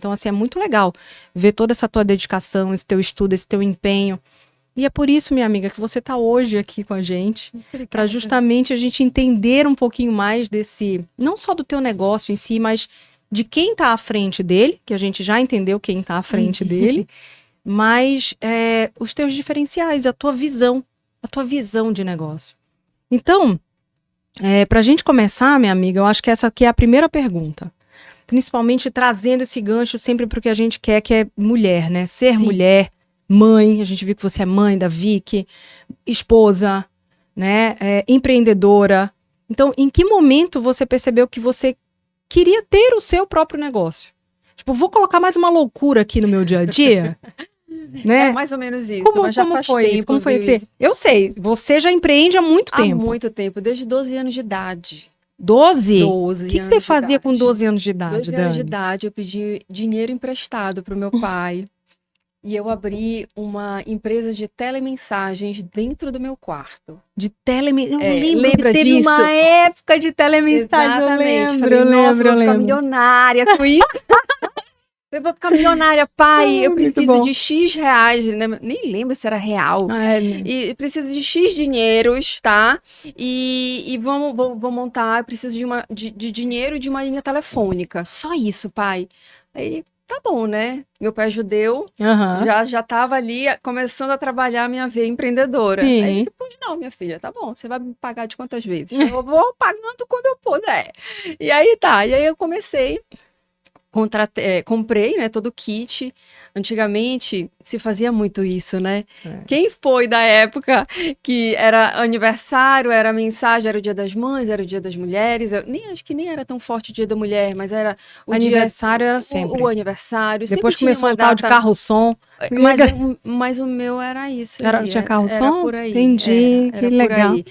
Então, assim, é muito legal ver toda essa tua dedicação, esse teu estudo, esse teu empenho. E é por isso, minha amiga, que você está hoje aqui com a gente, para justamente a gente entender um pouquinho mais desse, não só do teu negócio em si, mas de quem está à frente dele, que a gente já entendeu quem está à frente dele, mas os teus diferenciais, a tua visão de negócio. Então, para a gente começar, minha amiga, eu acho que essa aqui é a primeira pergunta. Principalmente trazendo esse gancho sempre para o que a gente quer, que é mulher, né? Ser Sim. mulher, mãe, a gente viu que você é mãe da Vicky, esposa, né? Empreendedora. Então, em que momento você percebeu que você queria ter o seu próprio negócio? Tipo, vou colocar mais uma loucura aqui no meu dia a dia, né? É mais ou menos isso, Como, mas já como faz foi tempo. isso? Como foi viu, isso? Eu sei, você já empreende há muito Há tempo. muito tempo, desde 12 anos de idade. 12? 12 O que anos você de fazia com idade. 12 anos de idade, 12 anos de Dani? idade, eu pedi dinheiro emprestado para o meu pai. E eu abri uma empresa de telemensagens dentro do meu quarto. De telemensagem. Eu lembro lembra que teve disso? uma época de telemensagem. Exatamente. Eu Falei, nossa, lembro. vou ficar milionária com isso. Eu vou ficar milionária, pai. Eu Muito preciso bom. de X reais, né? Nem lembro se era real. E preciso de X dinheiros, tá? E vou montar. Eu preciso de dinheiro e de uma linha telefônica. Só isso, pai. Aí, tá bom, né? Meu pai é judeu, Aham. já tava ali começando a trabalhar a minha veia empreendedora. Sim. Aí você pôs, não, minha filha, tá bom. Você vai me pagar de quantas vezes? Eu vou pagando quando eu puder. E aí tá. E aí eu comecei. Comprei, né, todo o kit. Antigamente se fazia muito isso, né? Quem foi da época que era aniversário, era mensagem, era o Dia das Mães, era o Dia das Mulheres? Acho que nem era tão forte o Dia da Mulher, mas era o Aniversário era sempre. o aniversário. Depois Sempre tinha começou uma o tal de data. carro-som. Mas o meu era isso Era, aí. tinha Era carro-som? por aí. Entendi, que Era por legal. aí.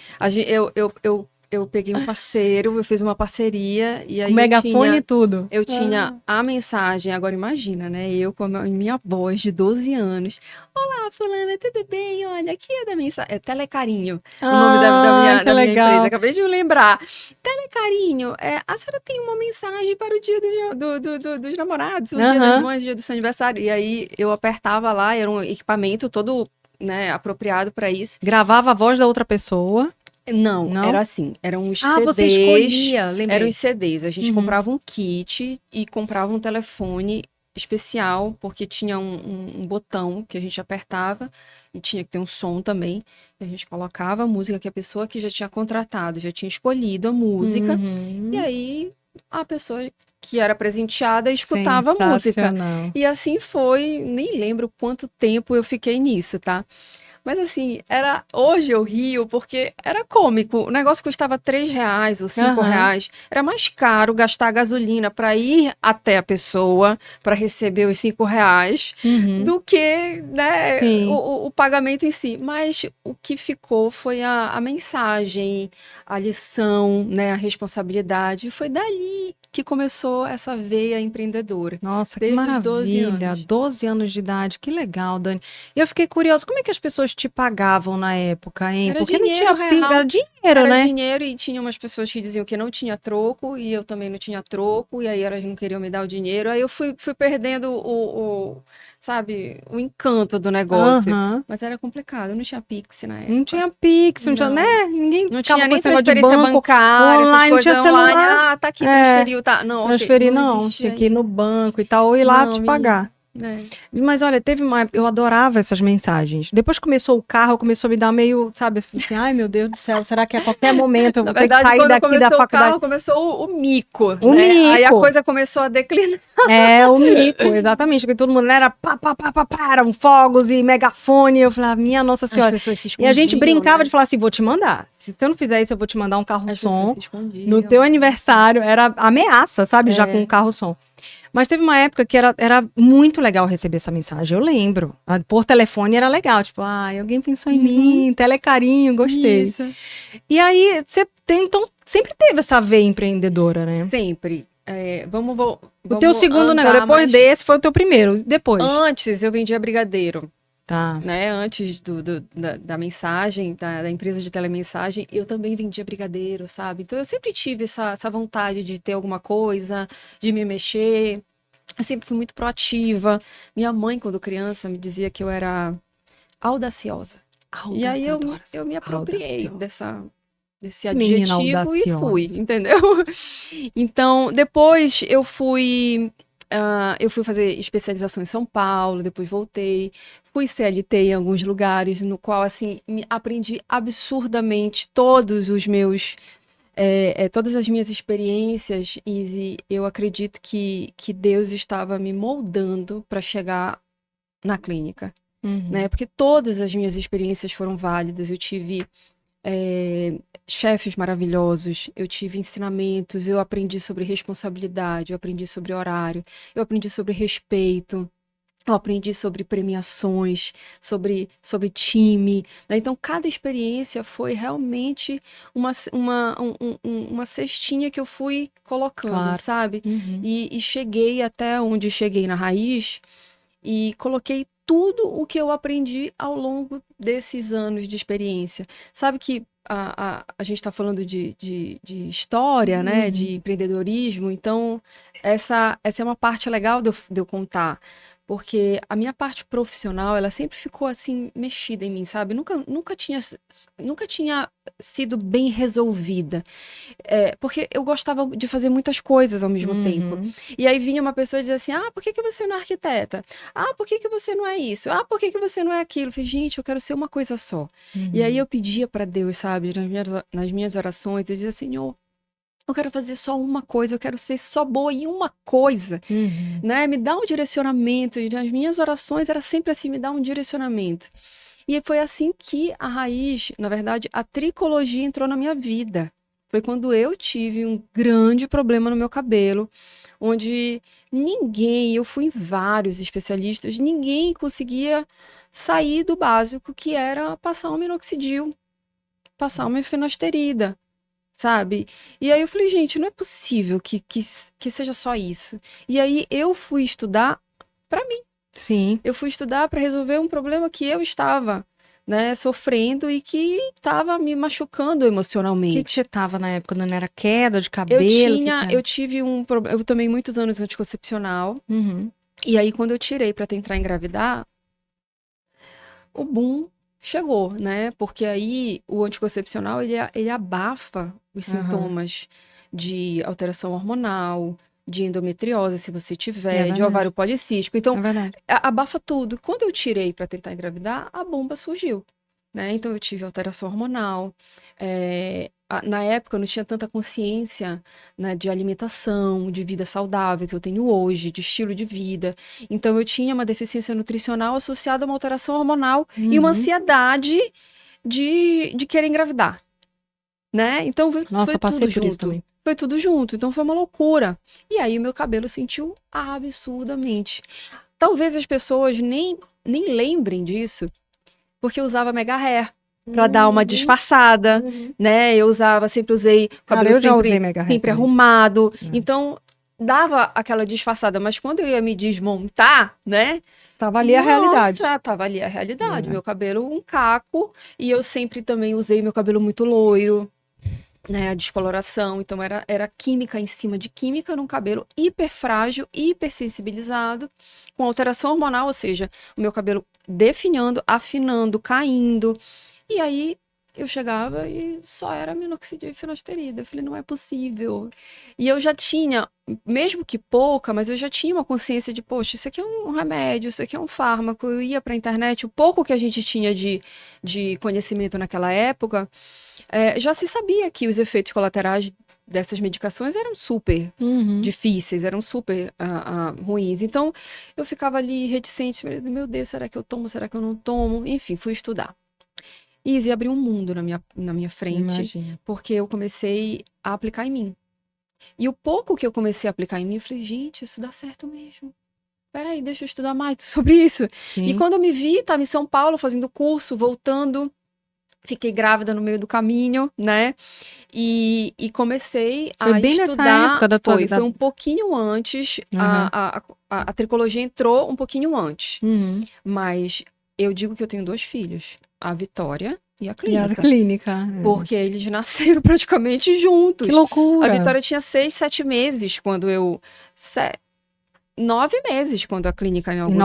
Eu peguei um parceiro, eu fiz uma parceria e aí Com megafone e tudo. eu tinha a mensagem. Agora imagina, né? Eu com a minha voz de 12 anos. Olá, fulana, tudo bem? Olha, aqui é da mensagem. É Telecarinho, o nome que da minha legal. empresa. Acabei de me lembrar. Telecarinho, a senhora tem uma mensagem para o dia dos namorados, o dia das mães, o dia do seu aniversário. E aí eu apertava lá, era um equipamento todo, né, apropriado para isso. Gravava a voz da outra pessoa. Não, Não? era assim, eram uns CDs. Ah, você escolhia, lembrei. Eram os CDs. A gente comprava um kit e comprava um telefone especial, porque tinha um botão que a gente apertava e tinha que ter um som também. E a gente colocava a música que a pessoa que já tinha contratado, já tinha escolhido a música. E aí a pessoa que era presenteada escutava a música. E assim foi, nem lembro quanto tempo eu fiquei nisso, tá? Mas assim, hoje eu rio porque era cômico. O negócio custava R$3 ou R$5. Era mais caro gastar gasolina para ir até a pessoa para receber os R$5 do que, né, o pagamento em si. Mas o que ficou foi a mensagem, a lição, né, a responsabilidade. Foi dali que começou essa veia empreendedora. Nossa, desde que os 12 maravilha. anos. 12 anos de idade, que legal, Dani. E eu fiquei curiosa, como é que as pessoas te pagavam na época, hein? Era Porque dinheiro não tinha real. era dinheiro, Era né? dinheiro e tinha umas pessoas que diziam que não tinha troco e eu também não tinha troco e aí elas não queriam me dar o dinheiro. Aí eu fui perdendo sabe, o encanto do negócio. Mas era complicado, não tinha Pix na época. Não tinha Pix, não tinha, né? Ninguém Não ficava tinha com nem esse negócio de transferência banco, bancária, essas online, não coisas tinha online. celular. Ah, tá aqui, transferiu, tá. Não, Transferir não não, existia tinha que ir no isso. banco e tal, ou ir lá Não, te menina. pagar. Mas olha, teve uma época, eu adorava essas mensagens. Depois começou o carro, começou a me dar meio, sabe, assim, ai meu Deus do céu, será que a qualquer momento eu vou ter que sair quando daqui da começou faculdade? o carro, começou o mico, O né? mico. Aí a coisa começou a declinar. O mico, exatamente, porque todo mundo era eram fogos e megafone, eu falava, minha Nossa Senhora. As pessoas se E escondiam, a gente brincava né? de falar assim, vou te mandar. Se você não fizer isso, eu vou te mandar um carro-som. Se escondiam. No teu aniversário, era ameaça, sabe, já com um carro-som. Mas teve uma época que era muito legal receber essa mensagem, eu lembro. Por telefone era legal, tipo, alguém pensou em mim, telecarinho, gostei. Isso. E aí, então, sempre teve essa veia empreendedora, né? Sempre. Vamos o teu segundo negócio, depois desse, foi o teu primeiro, depois? Antes, eu vendia brigadeiro. Tá. Né? Antes da mensagem, da empresa de telemensagem, eu também vendia brigadeiro, sabe? Então, eu sempre tive essa vontade de ter alguma coisa, de me mexer. Eu sempre fui muito proativa. Minha mãe, quando criança, me dizia que eu era audaciosa. E aí eu me apropriei desse Que menina adjetivo e fui, audaciosa. entendeu? Então, depois eu fui fazer especialização em São Paulo, depois voltei, fui CLT em alguns lugares, no qual, assim, aprendi absurdamente todas as minhas experiências, e eu acredito que Deus estava me moldando para chegar na clínica, né? Porque todas as minhas experiências foram válidas. Eu tive chefes maravilhosos, eu tive ensinamentos, eu aprendi sobre responsabilidade, eu aprendi sobre horário, eu aprendi sobre respeito, eu aprendi sobre premiações, sobre time, né? Então, cada experiência foi realmente uma cestinha que eu fui colocando, Claro. sabe? E cheguei até onde cheguei na Raiz e coloquei tudo o que eu aprendi ao longo desses anos de experiência. Sabe que a gente está falando de história, né? De empreendedorismo, então essa é uma parte legal de eu contar. Porque a minha parte profissional, ela sempre ficou assim, mexida em mim, sabe? Nunca tinha sido bem resolvida. Porque eu gostava de fazer muitas coisas ao mesmo tempo. E aí vinha uma pessoa e dizia assim: ah, por que você não é arquiteta? Ah, por que você não é isso? Ah, por que você não é aquilo? Eu falei, gente, eu quero ser uma coisa só. E aí eu pedia para Deus, sabe, nas minhas orações, eu dizia, Senhor, eu quero fazer só uma coisa, eu quero ser só boa em uma coisa, né? Me dá um direcionamento. E nas minhas orações era sempre assim, me dá um direcionamento. E foi assim que a Raiz, na verdade, a tricologia entrou na minha vida. Foi quando eu tive um grande problema no meu cabelo, onde eu fui em vários especialistas, ninguém conseguia sair do básico, que era passar um minoxidil, passar uma finasterida, sabe? E aí eu falei, gente, não é possível que seja só isso. E aí eu fui estudar para mim. Sim. Eu fui estudar para resolver um problema que eu estava, né, sofrendo e que estava me machucando O emocionalmente. que você tava na época? Não era queda de cabelo? Eu tive eu tomei muitos anos anticoncepcional. E aí quando eu tirei para tentar engravidar, o boom chegou, né? Porque aí o anticoncepcional ele abafa os sintomas de alteração hormonal, de endometriose, se você tiver, de ovário policístico. Então, abafa tudo. Quando eu tirei para tentar engravidar, a bomba surgiu, né? Então, eu tive alteração hormonal. Na época, eu não tinha tanta consciência, né, de alimentação, de vida saudável que eu tenho hoje, de estilo de vida. Então, eu tinha uma deficiência nutricional associada a uma alteração hormonal e uma ansiedade de querer engravidar, né? Então, foi passei tudo por isso junto. também. Foi tudo junto, então foi uma loucura. E aí o meu cabelo sentiu absurdamente. Talvez as pessoas nem lembrem disso, porque eu usava mega hair pra dar uma disfarçada, né? Eu sempre usei o cabelo eu já usei mega hair sempre também. arrumado. Então, dava aquela disfarçada, mas quando eu ia me desmontar, né? Tava ali a realidade. Nossa, tava ali a realidade. Meu cabelo um caco, e eu sempre também usei meu cabelo muito loiro, né, a descoloração, então era química em cima de química num cabelo hiper frágil, hipersensibilizado, com alteração hormonal, ou seja, o meu cabelo definhando, afinando, caindo. E aí eu chegava e só era minoxidil e finasterida. Eu falei, não é possível. E eu já tinha, mesmo que pouca, mas eu já tinha uma consciência de, poxa, isso aqui é um remédio, isso aqui é um fármaco. Eu ia para a internet, o pouco que a gente tinha de conhecimento naquela época, já se sabia que os efeitos colaterais dessas medicações eram super difíceis, eram super ruins. Então, eu ficava ali reticente, meu Deus, será que eu tomo, será que eu não tomo? Enfim, fui estudar. E abriu um mundo na minha frente, Imagina. porque eu comecei a aplicar em mim. E o pouco que eu comecei a aplicar em mim, eu falei, gente, isso dá certo mesmo. Peraí, deixa eu estudar mais sobre isso. Sim. E quando eu me vi, estava em São Paulo fazendo curso, voltando, fiquei grávida no meio do caminho, né? E comecei Foi a bem estudar. nessa época da tua Foi um pouquinho antes, a tricologia entrou um pouquinho antes. Mas eu digo que eu tenho 2 filhos, a Vitória e a Clínica. E a Clínica. Porque eles nasceram praticamente juntos. Que loucura. A Vitória tinha 6, 7 meses quando eu... 9 meses quando a clínica inaugurou.